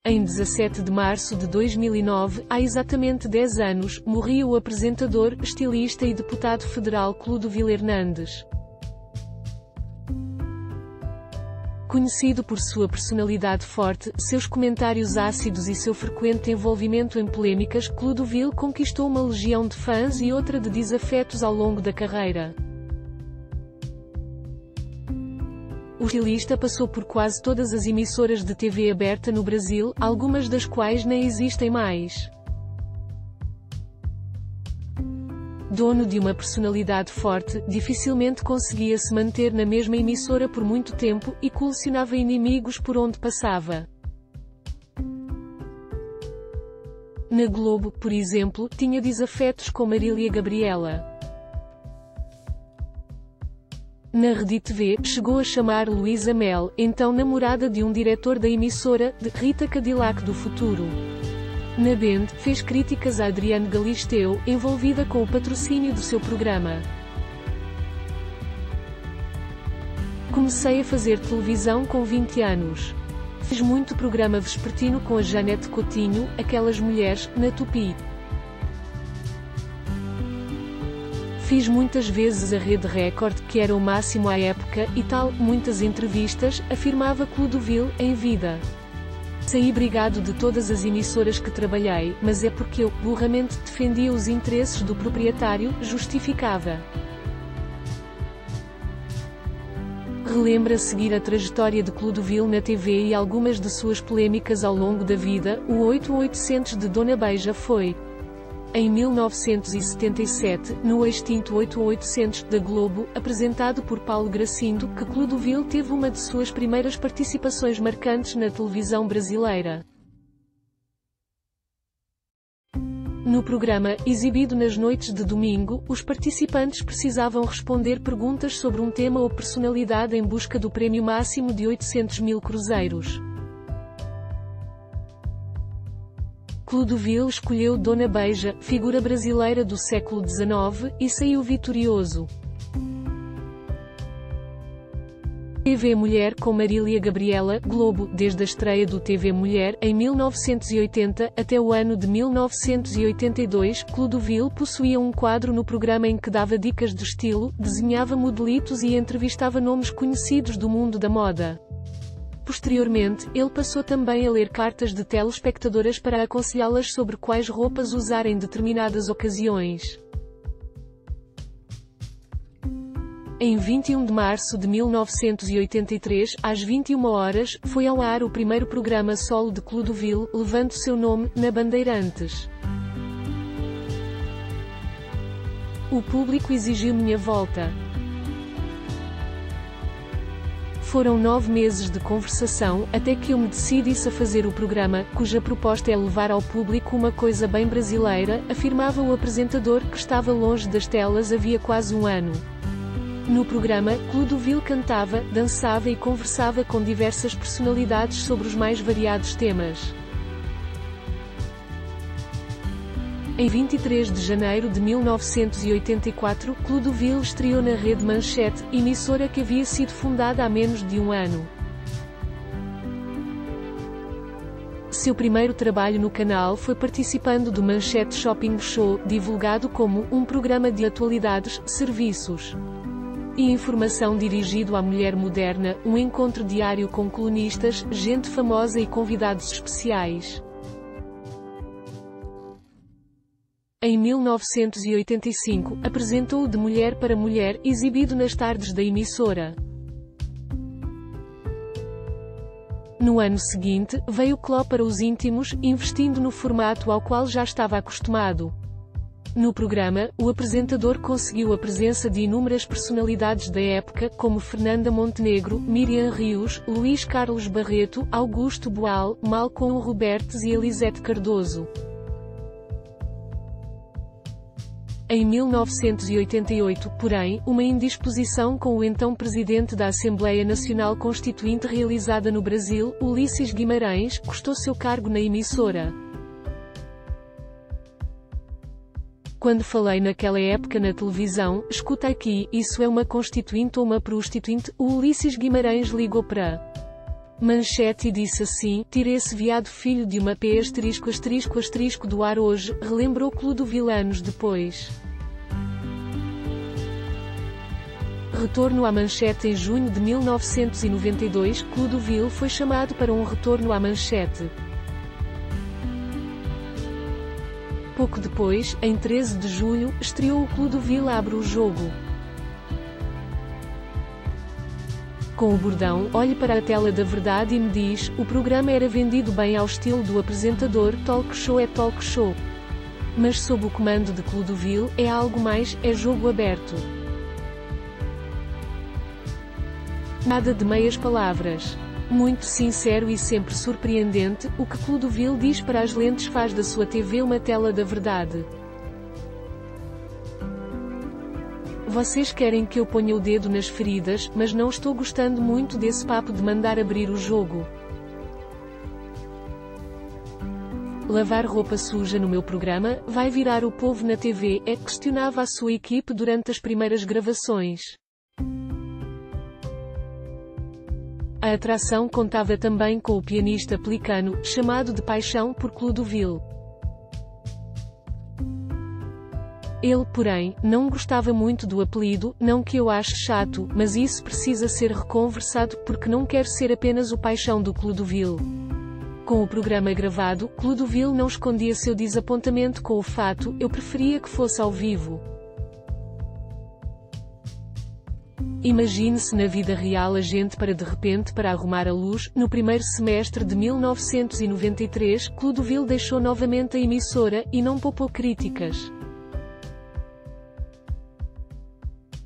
Em 17 de março de 2009, há exatamente 10 anos, morria o apresentador, estilista e deputado federal Clodovil Hernandes. Conhecido por sua personalidade forte, seus comentários ácidos e seu frequente envolvimento em polêmicas, Clodovil conquistou uma legião de fãs e outra de desafetos ao longo da carreira. O estilista passou por quase todas as emissoras de TV aberta no Brasil, algumas das quais nem existem mais. Dono de uma personalidade forte, dificilmente conseguia se manter na mesma emissora por muito tempo, e colecionava inimigos por onde passava. Na Globo, por exemplo, tinha desafetos com Marília Gabriela. Na Rede TV, chegou a chamar Luísa Mel, então namorada de um diretor da emissora, de Rita Cadillac do futuro. Na Band, fez críticas a Adriane Galisteu, envolvida com o patrocínio do seu programa. Comecei a fazer televisão com 20 anos. Fiz muito programa vespertino com a Janete Coutinho, Aquelas Mulheres, na Tupi. Fiz muitas vezes a Rede Record, que era o máximo à época, e tal, muitas entrevistas, afirmava Clodovil, em vida. Saí brigado de todas as emissoras que trabalhei, mas é porque eu, burramente, defendia os interesses do proprietário, justificava. Relembra seguir a trajetória de Clodovil na TV e algumas de suas polêmicas ao longo da vida. O 8800 de Dona Beija foi, em 1977, no extinto 8800, da Globo, apresentado por Paulo Gracindo, que Clodovil teve uma de suas primeiras participações marcantes na televisão brasileira. No programa, exibido nas noites de domingo, os participantes precisavam responder perguntas sobre um tema ou personalidade em busca do prémio máximo de 800 mil cruzeiros. Clodovil escolheu Dona Beija, figura brasileira do século XIX, e saiu vitorioso. TV Mulher com Marília Gabriela, Globo, desde a estreia do TV Mulher, em 1980, até o ano de 1982, Clodovil possuía um quadro no programa em que dava dicas de estilo, desenhava modelitos e entrevistava nomes conhecidos do mundo da moda. Posteriormente, ele passou também a ler cartas de telespectadoras para aconselhá-las sobre quais roupas usar em determinadas ocasiões. Em 21 de março de 1983, às 21 horas, foi ao ar o primeiro programa solo de Clodovil, levando seu nome, na Bandeirantes. O público exigiu minha volta. Foram 9 meses de conversação, até que eu me decidisse a fazer o programa, cuja proposta é levar ao público uma coisa bem brasileira, afirmava o apresentador, que estava longe das telas havia quase um ano. No programa, Clodovil cantava, dançava e conversava com diversas personalidades sobre os mais variados temas. Em 23 de janeiro de 1984, Clodovil estreou na Rede Manchete, emissora que havia sido fundada há menos de um ano. Seu primeiro trabalho no canal foi participando do Manchete Shopping Show, divulgado como um programa de atualidades, serviços e informação dirigido à mulher moderna, um encontro diário com colunistas, gente famosa e convidados especiais. Em 1985, apresentou o De Mulher para Mulher, exibido nas tardes da emissora. No ano seguinte, veio Cló para os íntimos, investindo no formato ao qual já estava acostumado. No programa, o apresentador conseguiu a presença de inúmeras personalidades da época, como Fernanda Montenegro, Miriam Rios, Luís Carlos Barreto, Augusto Boal, Malcolm Robertes e Elisete Cardoso. Em 1988, porém, uma indisposição com o então presidente da Assembleia Nacional Constituinte realizada no Brasil, Ulisses Guimarães, custou seu cargo na emissora. Quando falei naquela época na televisão, escuta aqui, isso é uma constituinte ou uma prostituinte, o Ulisses Guimarães ligou para Manchete e disse assim: tira esse viado filho de uma p*** do ar hoje, relembrou Clodovil anos depois. Retorno à manchete. Em junho de 1992, Clodovil foi chamado para um retorno à manchete. Pouco depois, em 13 de julho, estreou o Clodovil Abre o Jogo. Com o bordão, olhe para a tela da verdade e me diz, o programa era vendido bem ao estilo do apresentador, talk show é talk show. Mas sob o comando de Clodovil, é algo mais, é jogo aberto. Nada de meias palavras. Muito sincero e sempre surpreendente, o que Clodovil diz para as lentes faz da sua TV uma tela da verdade. Vocês querem que eu ponha o dedo nas feridas, mas não estou gostando muito desse papo de mandar abrir o jogo. Lavar roupa suja no meu programa, vai virar o povo na TV, questionava a sua equipe durante as primeiras gravações. A atração contava também com o pianista pelicano, chamado de paixão por Clodovil. Ele, porém, não gostava muito do apelido, não que eu ache chato, mas isso precisa ser reconversado, porque não quero ser apenas o paixão do Clodovil. Com o programa gravado, Clodovil não escondia seu desapontamento com o fato, eu preferia que fosse ao vivo. Imagine-se na vida real a gente para de repente para arrumar a luz. No primeiro semestre de 1993, Clodovil deixou novamente a emissora, e não poupou críticas.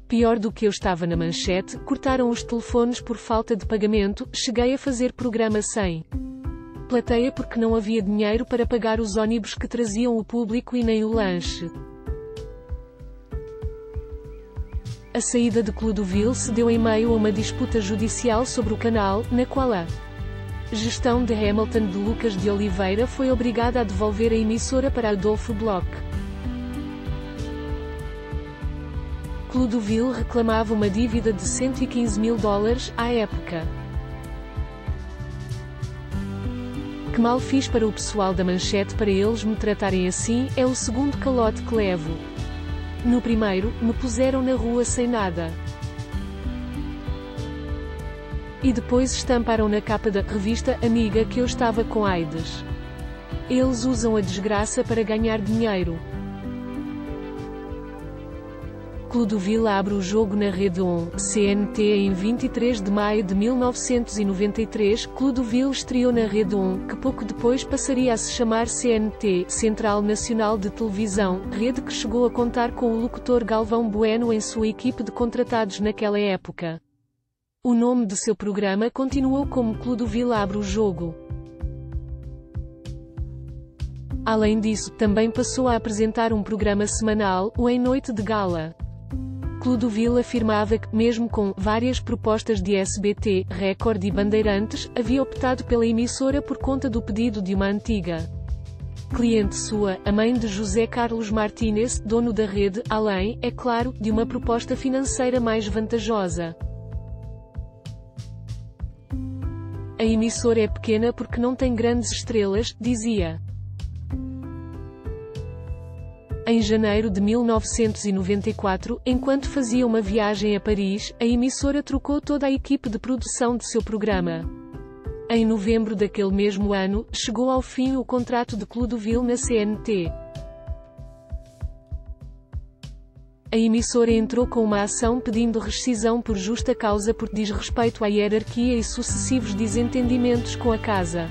Pior do que eu estava na manchete, cortaram os telefones por falta de pagamento, cheguei a fazer programa sem plateia porque não havia dinheiro para pagar os ônibus que traziam o público e nem o lanche. A saída de Clodovil se deu em meio a uma disputa judicial sobre o canal, na qual a gestão de Hamilton de Lucas de Oliveira foi obrigada a devolver a emissora para Adolfo Bloch. Clodovil reclamava uma dívida de $115 mil à época. Que mal fiz para o pessoal da manchete para eles me tratarem assim, é o segundo calote que levo. No primeiro, me puseram na rua sem nada. E depois estamparam na capa da revista Amiga que eu estava com AIDS. Eles usam a desgraça para ganhar dinheiro. Clodovil abre o jogo na Rede 1, CNT. Em 23 de maio de 1993, Clodovil estreou na Rede 1, que pouco depois passaria a se chamar CNT, Central Nacional de Televisão, rede que chegou a contar com o locutor Galvão Bueno em sua equipe de contratados naquela época. O nome de seu programa continuou como Clodovil Abre o Jogo. Além disso, também passou a apresentar um programa semanal, o Em Noite de Gala. Clodovil afirmava que, mesmo com várias propostas de SBT, Record e Bandeirantes, havia optado pela emissora por conta do pedido de uma antiga cliente sua, a mãe de José Carlos Martínez, dono da rede, além, é claro, de uma proposta financeira mais vantajosa. A emissora é pequena porque não tem grandes estrelas, dizia. Em janeiro de 1994, enquanto fazia uma viagem a Paris, a emissora trocou toda a equipe de produção de seu programa. Em novembro daquele mesmo ano, chegou ao fim o contrato de Clodovil na CNT. A emissora entrou com uma ação pedindo rescisão por justa causa por desrespeito à hierarquia e sucessivos desentendimentos com a casa.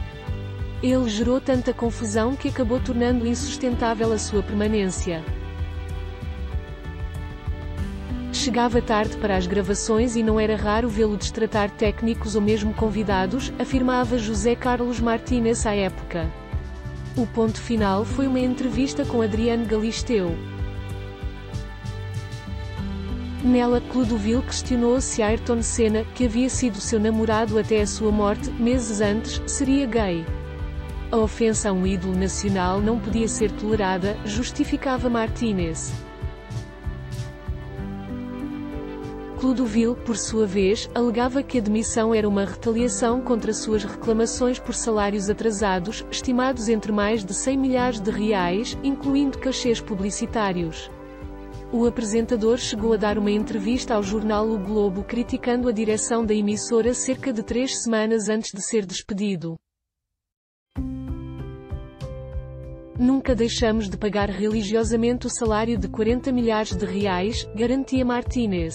Ele gerou tanta confusão que acabou tornando insustentável a sua permanência. Chegava tarde para as gravações e não era raro vê-lo destratar técnicos ou mesmo convidados, afirmava José Carlos Martínez à época. O ponto final foi uma entrevista com Adriano Galisteu. Nela, Clodovil questionou se Ayrton Senna, que havia sido seu namorado até a sua morte, meses antes, seria gay. A ofensa a um ídolo nacional não podia ser tolerada, justificava Martínez. Clodovil, por sua vez, alegava que a demissão era uma retaliação contra suas reclamações por salários atrasados, estimados entre mais de 100 milhares de reais, incluindo cachês publicitários. O apresentador chegou a dar uma entrevista ao jornal O Globo criticando a direção da emissora cerca de 3 semanas antes de ser despedido. Nunca deixamos de pagar religiosamente o salário de 40 milhares de reais, garantia Martínez.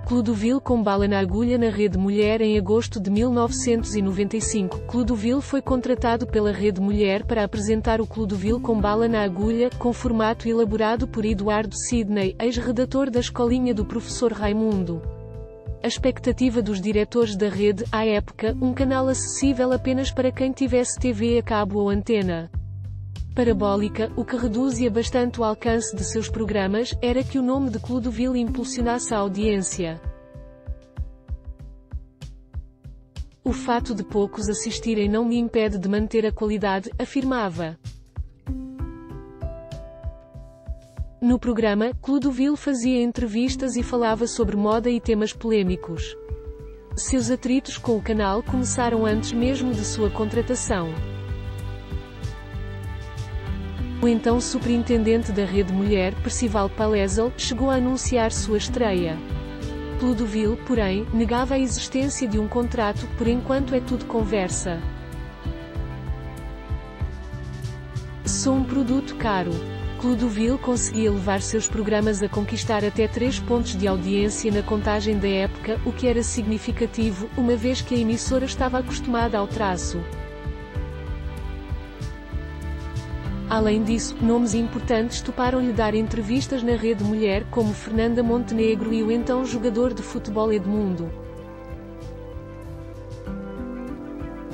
Clodovil com bala na agulha na Rede Mulher. Em agosto de 1995, Clodovil foi contratado pela Rede Mulher para apresentar o Clodovil com bala na agulha, com formato elaborado por Eduardo Sidney, ex-redator da escolinha do professor Raimundo. A expectativa dos diretores da rede, à época, um canal acessível apenas para quem tivesse TV a cabo ou antena parabólica, o que reduzia bastante o alcance de seus programas, era que o nome de Clodovil impulsionasse a audiência. O fato de poucos assistirem não me impede de manter a qualidade, afirmava. No programa, Clodovil fazia entrevistas e falava sobre moda e temas polêmicos. Seus atritos com o canal começaram antes mesmo de sua contratação. O então superintendente da Rede Mulher, Percival Palesal, chegou a anunciar sua estreia. Clodovil, porém, negava a existência de um contrato, por enquanto é tudo conversa. Sou um produto caro. Clodovil conseguia levar seus programas a conquistar até 3 pontos de audiência na contagem da época, o que era significativo, uma vez que a emissora estava acostumada ao traço. Além disso, nomes importantes toparam-lhe dar entrevistas na Rede Mulher, como Fernanda Montenegro e o então jogador de futebol Edmundo.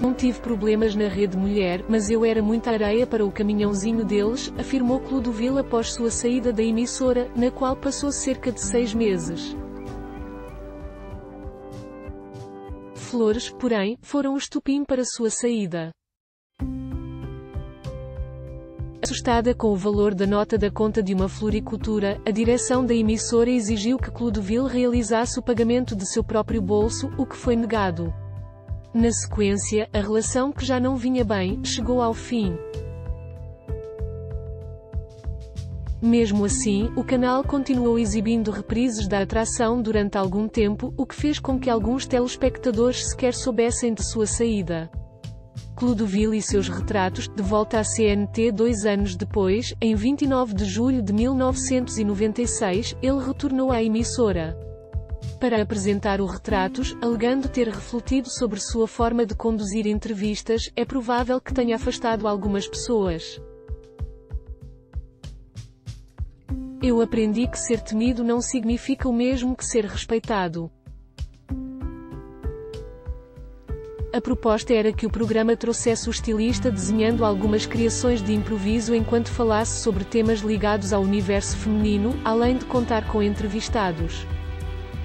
Não tive problemas na Rede Mulher, mas eu era muita areia para o caminhãozinho deles, afirmou Clodovil após sua saída da emissora, na qual passou cerca de 6 meses. Flores, porém, foram o estopim para sua saída. Assustada com o valor da nota da conta de uma floricultura, a direção da emissora exigiu que Clodovil realizasse o pagamento de seu próprio bolso, o que foi negado. Na sequência, a relação que já não vinha bem, chegou ao fim. Mesmo assim, o canal continuou exibindo reprises da atração durante algum tempo, o que fez com que alguns telespectadores sequer soubessem de sua saída. Clodovil e seus retratos, de volta à CNT 2 anos depois, em 29 de julho de 1996, ele retornou à emissora para apresentar o Retratos, alegando ter refletido sobre sua forma de conduzir entrevistas. É provável que tenha afastado algumas pessoas. Eu aprendi que ser temido não significa o mesmo que ser respeitado. A proposta era que o programa trouxesse o estilista desenhando algumas criações de improviso enquanto falasse sobre temas ligados ao universo feminino, além de contar com entrevistados.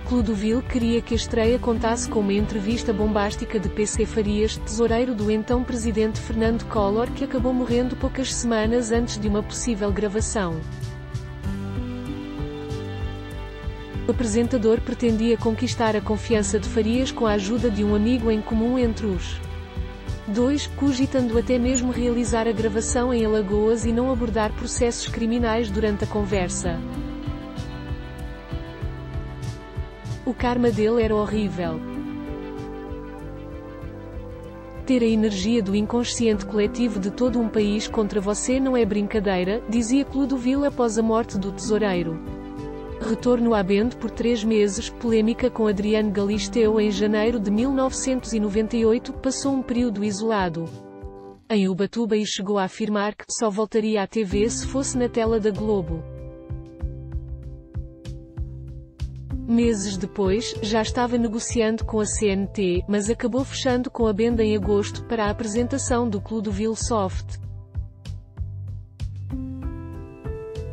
Clodovil queria que a estreia contasse com uma entrevista bombástica de PC Farias, tesoureiro do então presidente Fernando Collor, que acabou morrendo poucas semanas antes de uma possível gravação. O apresentador pretendia conquistar a confiança de Farias com a ajuda de um amigo em comum entre os dois, cogitando até mesmo realizar a gravação em Alagoas e não abordar processos criminais durante a conversa. O karma dele era horrível. Ter a energia do inconsciente coletivo de todo um país contra você não é brincadeira, dizia Clodovil após a morte do tesoureiro. Retorno à Band por 3 meses, polêmica com Adriano Galisteu. Em janeiro de 1998, passou um período isolado em Ubatuba e chegou a afirmar que só voltaria à TV se fosse na tela da Globo. Meses depois, já estava negociando com a CNT, mas acabou fechando com a Band em agosto, para a apresentação do Clodovil Soft.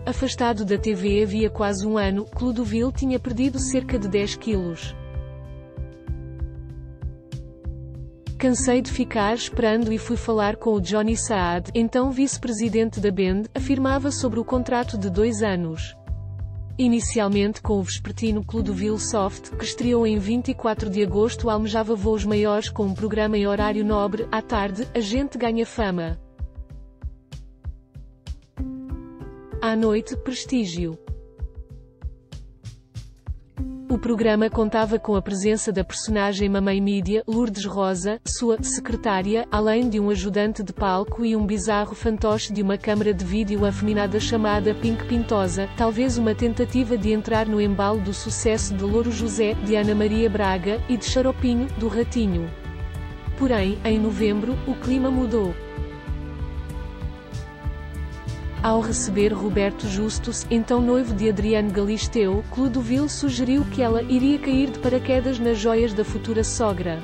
Afastado da TV havia quase um ano, Clodovil tinha perdido cerca de 10 quilos. Cansei de ficar esperando e fui falar com o Johnny Saad, então vice-presidente da Band, afirmava sobre o contrato de 2 anos. Inicialmente com o vespertino Clodovil Soft, que estreou em 24 de agosto, almejava voos maiores com um programa em horário nobre. À tarde, a gente ganha fama. À noite, prestígio. O programa contava com a presença da personagem Mamãe Mídia, Lourdes Rosa, sua secretária, além de um ajudante de palco e um bizarro fantoche de uma câmara de vídeo afeminada chamada Pink Pintosa, talvez uma tentativa de entrar no embalo do sucesso de Louro José, de Ana Maria Braga, e de Xaropinho, do Ratinho. Porém, em novembro, o clima mudou. Ao receber Roberto Justus, então noivo de Adriane Galisteu, Clodovil sugeriu que ela iria cair de paraquedas nas joias da futura sogra.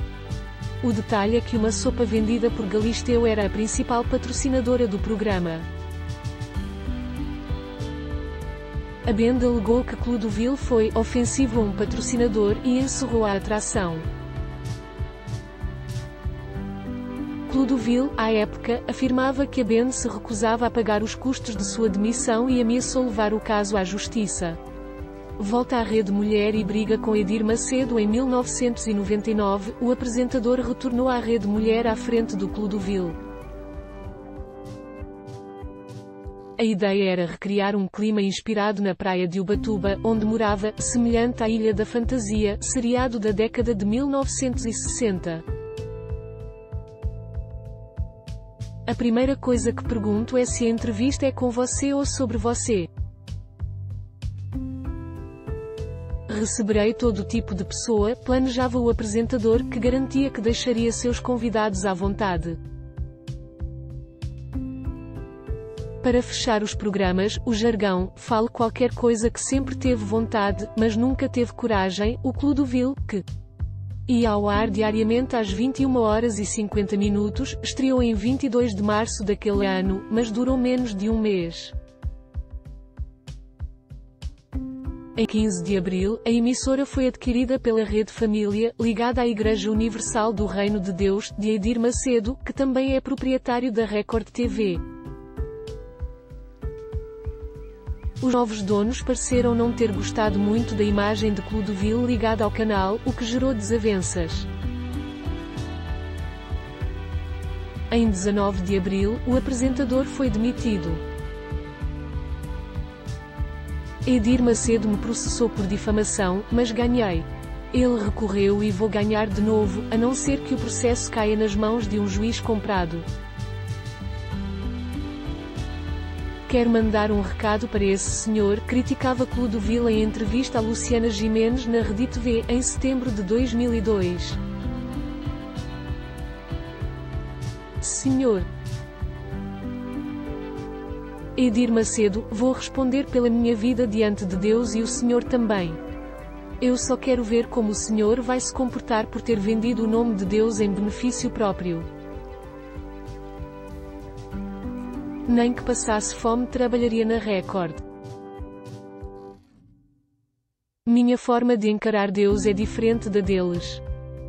O detalhe é que uma sopa vendida por Galisteu era a principal patrocinadora do programa. A band alegou que Clodovil foi ofensivo a um patrocinador e encerrou a atração. Clodovil, à época, afirmava que a band se recusava a pagar os custos de sua demissão e ameaçou levar o caso à justiça. Volta à Rede Mulher e briga com Edir Macedo. Em 1999, o apresentador retornou à Rede Mulher à frente do Clodovil. A ideia era recriar um clima inspirado na praia de Ubatuba, onde morava, semelhante à Ilha da Fantasia, seriado da década de 1960. A primeira coisa que pergunto é se a entrevista é com você ou sobre você. Receberei todo tipo de pessoa, planejava o apresentador, que garantia que deixaria seus convidados à vontade. Para fechar os programas, o jargão, fale qualquer coisa que sempre teve vontade, mas nunca teve coragem, o Clodovil, que ia ao ar diariamente às 21h50, estreou em 22 de março daquele ano, mas durou menos de um mês. Em 15 de abril, a emissora foi adquirida pela Rede Família, ligada à Igreja Universal do Reino de Deus, de Edir Macedo, que também é proprietário da Record TV. Os novos donos pareceram não ter gostado muito da imagem de Clodovil ligada ao canal, o que gerou desavenças. Em 19 de abril, o apresentador foi demitido. Edir Macedo me processou por difamação, mas ganhei. Ele recorreu e vou ganhar de novo, a não ser que o processo caia nas mãos de um juiz comprado. Quero mandar um recado para esse senhor, criticava Clodovil em entrevista a Luciana Gimenez na Rede TV, em setembro de 2002. Senhor Edir Macedo, vou responder pela minha vida diante de Deus e o senhor também. Eu só quero ver como o senhor vai se comportar por ter vendido o nome de Deus em benefício próprio. Nem que passasse fome trabalharia na Record. Minha forma de encarar Deus é diferente da deles.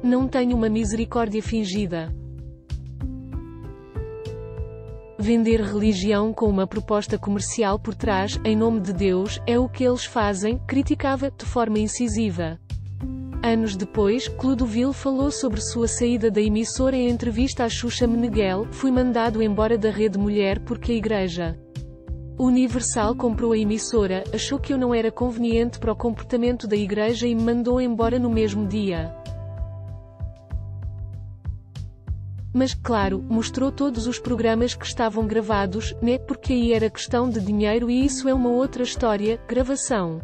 Não tenho uma misericórdia fingida. Vender religião com uma proposta comercial por trás, em nome de Deus, é o que eles fazem, criticava, de forma incisiva. Anos depois, Clodovil falou sobre sua saída da emissora em entrevista a Xuxa Meneghel. Fui mandado embora da Rede Mulher porque a Igreja Universal comprou a emissora, achou que eu não era conveniente para o comportamento da Igreja e me mandou embora no mesmo dia. Mas, claro, mostrou todos os programas que estavam gravados, né, porque aí era questão de dinheiro e isso é uma outra história, gravação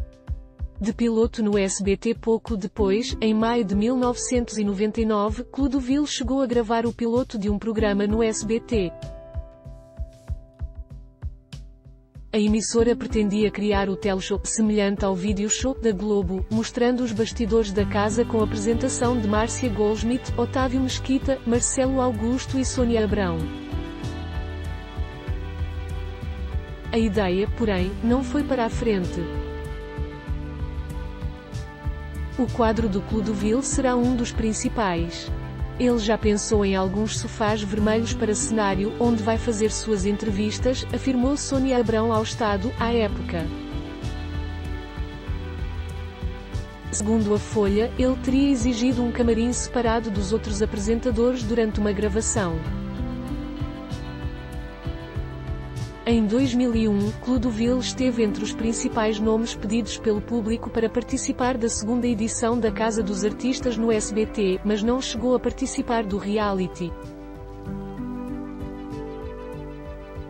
de piloto no SBT. Pouco depois, em maio de 1999, Clodovil chegou a gravar o piloto de um programa no SBT. A emissora pretendia criar o teleshow, semelhante ao video show, da Globo, mostrando os bastidores da casa com a apresentação de Márcia Goldschmidt, Otávio Mesquita, Marcelo Augusto e Sônia Abrão. A ideia, porém, não foi para a frente. O quadro do Clodovil será um dos principais. Ele já pensou em alguns sofás vermelhos para cenário, onde vai fazer suas entrevistas, afirmou Sônia Abrão ao Estado, à época. Segundo a Folha, ele teria exigido um camarim separado dos outros apresentadores durante uma gravação. Em 2001, Clodovil esteve entre os principais nomes pedidos pelo público para participar da segunda edição da Casa dos Artistas no SBT, mas não chegou a participar do reality.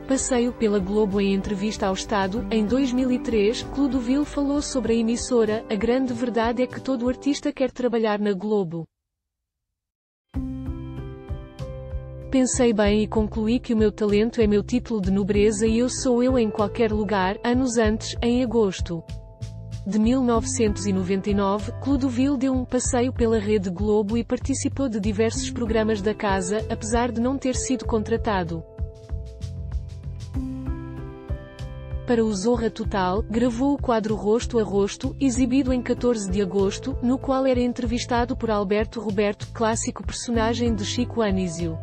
Passeio pela Globo. Em entrevista ao Estado, em 2003, Clodovil falou sobre a emissora: "A grande verdade é que todo artista quer trabalhar na Globo. Pensei bem e concluí que o meu talento é meu título de nobreza e eu sou eu em qualquer lugar." Anos antes, em agosto de 1999, Clodovil deu um passeio pela Rede Globo e participou de diversos programas da casa, apesar de não ter sido contratado. Para o Zorra Total, gravou o quadro Rosto a Rosto, exibido em 14 de agosto, no qual era entrevistado por Alberto Roberto, clássico personagem de Chico Anísio.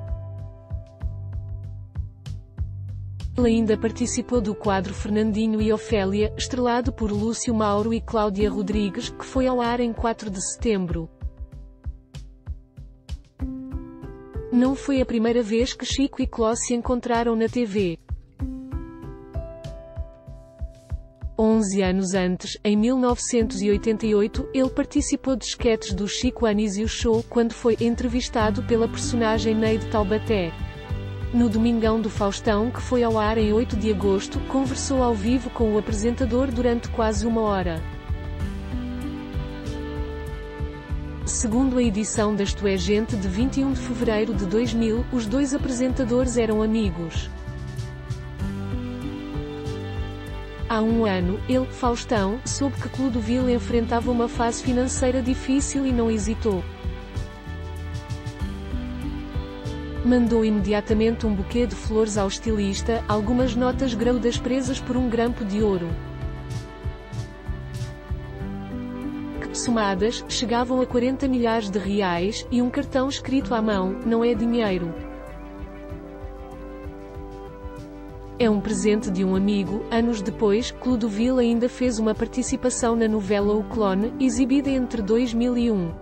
Ele ainda participou do quadro Fernandinho e Ofélia, estrelado por Lúcio Mauro e Cláudia Rodrigues, que foi ao ar em 4 de setembro. Não foi a primeira vez que Chico e Cló se encontraram na TV. 11 anos antes, em 1988, ele participou de esquetes do Chico Anísio Show quando foi entrevistado pela personagem Neide Taubaté. No Domingão do Faustão, que foi ao ar em 8 de agosto, conversou ao vivo com o apresentador durante quase uma hora. Segundo a edição da Isto é Gente de 21 de fevereiro de 2000, os dois apresentadores eram amigos. Há um ano, ele, Faustão, soube que Clodovil enfrentava uma fase financeira difícil e não hesitou. Mandou imediatamente um buquê de flores ao estilista, algumas notas graúdas presas por um grampo de ouro, que, somadas, chegavam a 40 milhares de reais, e um cartão escrito à mão: "Não é dinheiro. É um presente de um amigo." Anos depois, Clodovil ainda fez uma participação na novela O Clone, exibida entre 2001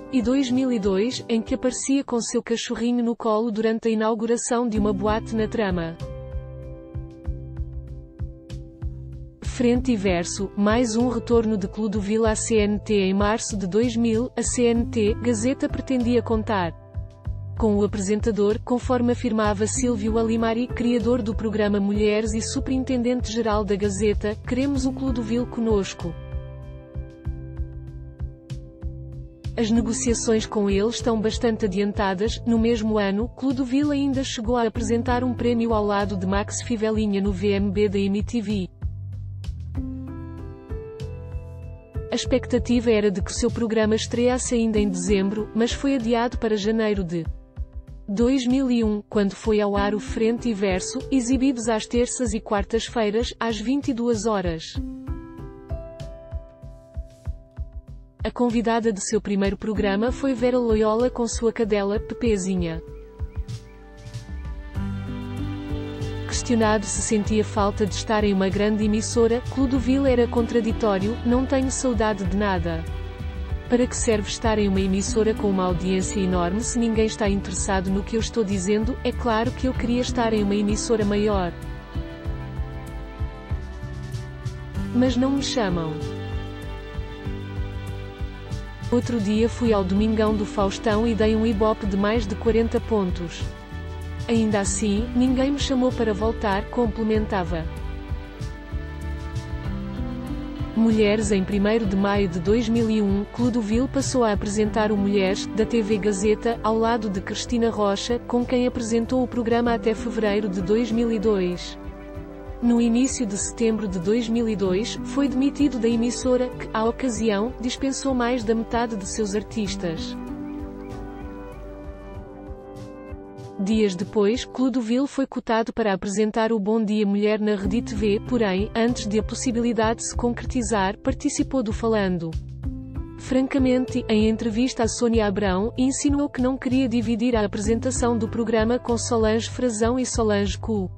e 2002, em que aparecia com seu cachorrinho no colo durante a inauguração de uma boate na trama. Frente e Verso, mais um retorno de Clodovil à CNT. Em março de 2000, a CNT, Gazeta, pretendia contar com o apresentador, conforme afirmava Silvio Alimari, criador do programa Mulheres e superintendente-geral da Gazeta: "Queremos o Clodovil conosco." As negociações com ele estão bastante adiantadas. No mesmo ano, Clodovil ainda chegou a apresentar um prémio ao lado de Max Fivelinha no VMB da MTV. A expectativa era de que seu programa estreasse ainda em dezembro, mas foi adiado para janeiro de 2001, quando foi ao ar o Frente e Verso, exibidos às terças e quartas-feiras, às 22 horas. A convidada de seu primeiro programa foi Vera Loyola com sua cadela, Pepezinha. Questionado se sentia falta de estar em uma grande emissora, Clodovil era contraditório: "Não tenho saudade de nada. Para que serve estar em uma emissora com uma audiência enorme se ninguém está interessado no que eu estou dizendo? É claro que eu queria estar em uma emissora maior. Mas não me chamam." Outro dia fui ao Domingão do Faustão e dei um ibope de mais de 40 pontos. Ainda assim, ninguém me chamou para voltar, complementava. Mulheres. Em 1º de maio de 2001, Clodovil passou a apresentar o Mulheres, da TV Gazeta, ao lado de Cristina Rocha, com quem apresentou o programa até fevereiro de 2002. No início de setembro de 2002, foi demitido da emissora, que, à ocasião, dispensou mais da metade de seus artistas. Dias depois, Clodovil foi cotado para apresentar o Bom Dia Mulher na Rede TV, porém, antes de a possibilidade se concretizar, participou do Falando Francamente, em entrevista a Sônia Abrão, insinuou que não queria dividir a apresentação do programa com Solange Frazão e Solange Cu.